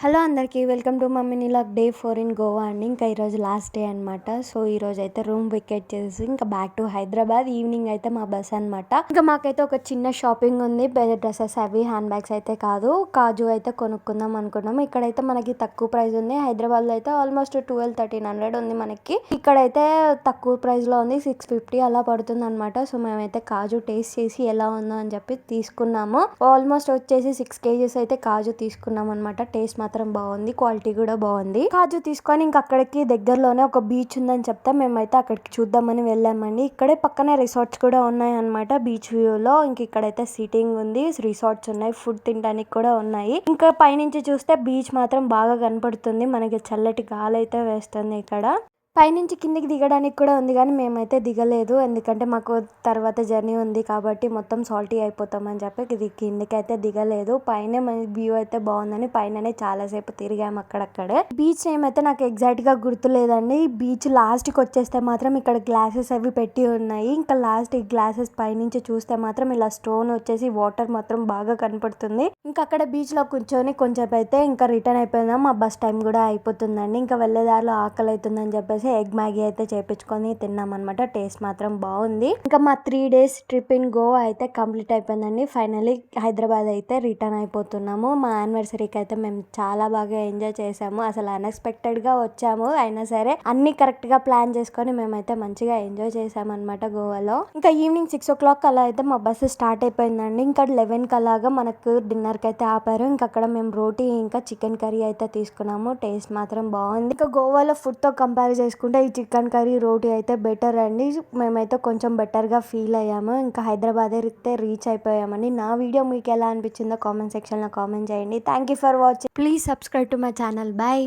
Hello అందరికీ welcome to mummy నీలాగ్ day 4 in Goa అండి. ఇంకా ఈరోజు లాస్ట్ డే అనమాట. సో ఈరోజు అయితే రూమ్ వికెట్ చేసి ఇంకా బ్యాక్ టు హైదరాబాద్. ఈవినింగ్ అయితే మా బస్ అనమాట. ఇంకా మాకైతే ఒక చిన్న షాపింగ్ ఉంది. డ్రెస్సెస్ అవి హ్యాండ్ బ్యాగ్స్ అయితే కాదు, కాజు అయితే కొనుక్కుందాం అనుకున్నాం. ఇక్కడైతే మనకి తక్కువ ప్రైస్ ఉంది. హైదరాబాద్ లో అయితే ఆల్మోస్ట్ 1200-1300 ఉంది మనకి. ఇక్కడైతే తక్కువ ప్రైస్ లో ఉంది, 650 అలా పడుతుంది అనమాట. సో మేమైతే కాజు టేస్ట్ చేసి ఎలా ఉందో అని చెప్పి తీసుకున్నాము. ఆల్మోస్ట్ వచ్చేసి 6 kgs అయితే కాజు తీసుకున్నాం అనమాట. టేస్ట్ మాత్రం బాగుంది, క్వాలిటీ కూడా బాగుంది. కాజు తీసుకొని ఇంకా అక్కడికి దగ్గరలోనే ఒక బీచ్ ఉందని చెప్తే మేమైతే అక్కడికి చూద్దామని వెళ్ళామండి. ఇక్కడే పక్కనే రిసార్ట్స్ కూడా ఉన్నాయి అనమాట. బీచ్ వ్యూ లో ఇంక ఇక్కడైతే సిట్టింగ్ ఉంది, రిసార్ట్స్ ఉన్నాయి, ఫుడ్ తినడానికి కూడా ఉన్నాయి. ఇంకా పైనుంచి చూస్తే బీచ్ మాత్రం బాగా కనపడుతుంది. మనకి చల్లటి గాలి అయితే వేస్తుంది. ఇక్కడ పైనుంచి కిందికి దిగడానికి కూడా ఉంది, కానీ మేమైతే దిగలేదు. ఎందుకంటే మాకు తర్వాత జర్నీ ఉంది కాబట్టి మొత్తం సాల్టీ అయిపోతామని చెప్పి ఇది కిందికి అయితే దిగలేదు. పైన వ్యూ అయితే బాగుందని పైననే చాలాసేపు తిరిగాము అక్కడక్కడే. బీచ్ నేమ్ అయితే నాకు ఎగ్జాక్ట్ గా గుర్తులేదండి. బీచ్ లాస్ట్ కి వచ్చేస్తే మాత్రం ఇక్కడ గ్లాసెస్ అవి పెట్టి ఉన్నాయి. ఇంకా లాస్ట్ ఈ గ్లాసెస్ పైనుంచి చూస్తే మాత్రం ఇలా స్టోన్ వచ్చేసి వాటర్ మాత్రం బాగా కనపడుతుంది. ఇంకా అక్కడ బీచ్ లో కూర్చొని కొంచెం అయితే ఇంకా రిటర్న్ అయిపోయిందాం. మా బస్ టైం కూడా అయిపోతుందండి. ఇంకా వెళ్ళేదారిలో ఆకలి అవుతుందని చెప్పేసి ఎగ్ మ్యాగీ అయితే చేపించుకొని తిన్నాం అనమాట. టేస్ట్ మాత్రం బాగుంది. ఇంకా మా 3 days ట్రిప్ ఇన్ గోవా అయితే కంప్లీట్ అయిపోయిందండి. ఫైనలీ హైదరాబాద్ అయితే రిటర్న్ అయిపోతున్నాము. మా యానివర్సరీకి అయితే మేము చాలా బాగా ఎంజాయ్ చేసాము. అసలు అన్ఎక్స్పెక్టెడ్ గా వచ్చాము, అయినా సరే అన్ని కరెక్ట్ గా ప్లాన్ చేసుకొని మేమైతే మంచిగా ఎంజాయ్ చేసాము అనమాట గోవాలో. ఇంకా ఈవినింగ్ 6 o'clock అలా అయితే మా బస్సు స్టార్ట్ అయిపోయిందండి. ఇంకా 11 అలాగా మనకు డిన్నర్ కి అయితే ఆపారు. ఇంకా అక్కడ మేము రోటీ ఇంకా చికెన్ కర్రీ అయితే తీసుకున్నాము. టేస్ట్ మాత్రం బాగుంది. ఇంకా గోవాలో ఫుడ్ తో కంపేర్ చేసుకుంటే ఈ చికెన్ కర్రీ రోటీ అయితే బెటర్ అండి. మేమైతే కొంచెం బెటర్ గా ఫీల్ అయ్యాము. ఇంకా హైదరాబాద్ అయితే రీచ్ అయిపోయామండి. నా వీడియో మీకు ఎలా అనిపించిందో కామెంట్ సెక్షన్ లో కామెంట్ చేయండి. Thank you for watching. Please subscribe to my channel. By.